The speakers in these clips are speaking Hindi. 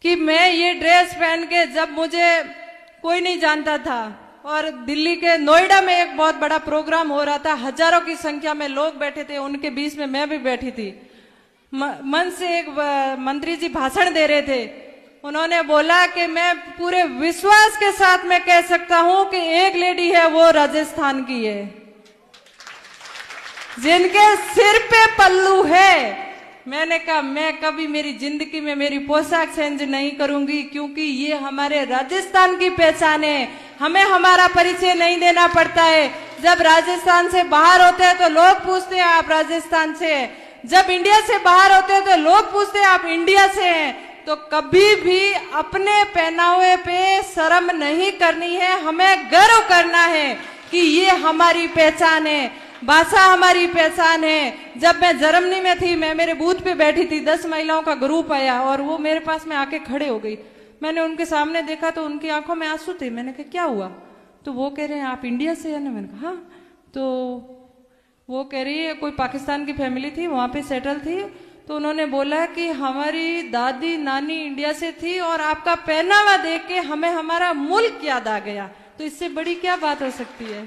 कि मैं ये ड्रेस पहन के, जब मुझे कोई नहीं जानता था और दिल्ली के नोएडा में एक बहुत बड़ा प्रोग्राम हो रहा था, हजारों की संख्या में लोग बैठे थे, उनके बीच में मैं भी बैठी थी। मंच से एक मंत्री जी भाषण दे रहे थे। उन्होंने बोला कि मैं पूरे विश्वास के साथ मैं कह सकता हूं कि एक लेडी है, वो राजस्थान की है, जिनके सिर पे पल्लू है। मैंने कहा मैं कभी मेरी जिंदगी में मेरी पोशाक चेंज नहीं करूंगी, क्योंकि ये हमारे राजस्थान की पहचान है। हमें हमारा परिचय नहीं देना पड़ता है। जब राजस्थान से बाहर होते हैं तो लोग पूछते हैं आप राजस्थान से हैं, जब इंडिया से बाहर होते हैं तो लोग पूछते हैं आप इंडिया से हैं। तो कभी भी अपने पहनावे पे शर्म नहीं करनी है, हमें गर्व करना है कि ये हमारी पहचान है, भाषा हमारी पहचान है। जब मैं जर्मनी में थी, मैं मेरे बूथ पे बैठी थी, 10 महिलाओं का ग्रुप आया और वो मेरे पास में आके खड़े हो गई। मैंने उनके सामने देखा तो उनकी आंखों में आंसू थे। मैंने कहा क्या हुआ? तो वो कह रहे हैं आप इंडिया से है ना? मैंने कहा हाँ। तो वो कह रही है कोई पाकिस्तान की फैमिली थी, वहां पे सेटल थी, तो उन्होंने बोला कि हमारी दादी नानी इंडिया से थी और आपका पहनावा देख के हमें हमारा मुल्क याद आ गया। तो इससे बड़ी क्या बात हो सकती है?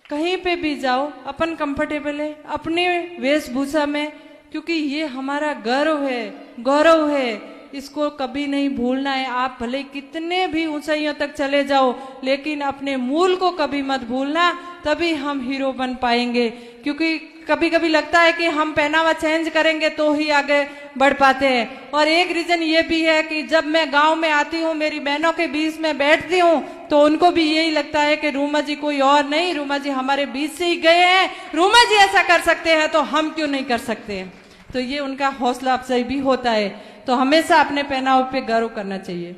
कहीं पे भी जाओ अपन कंफर्टेबल है अपने वेशभूषा में, क्योंकि ये हमारा गर्व है, गौरव है, इसको कभी नहीं भूलना है। आप भले कितने भी ऊंचाइयों तक चले जाओ, लेकिन अपने मूल को कभी मत भूलना, तभी हम हीरो बन पाएंगे। क्योंकि कभी कभी लगता है कि हम पहनावा चेंज करेंगे तो ही आगे बढ़ पाते हैं। और एक रीजन ये भी है कि जब मैं गांव में आती हूँ, मेरी बहनों के बीच में बैठती हूँ, तो उनको भी यही लगता है कि रूमा जी कोई और नहीं, रूमा जी हमारे बीच से ही गए हैं, रूमा जी ऐसा कर सकते हैं तो हम क्यों नहीं कर सकते हैं। तो ये उनका हौसला अफजाई भी होता है। तो हमेशा अपने पहनावे पे गर्व करना चाहिए।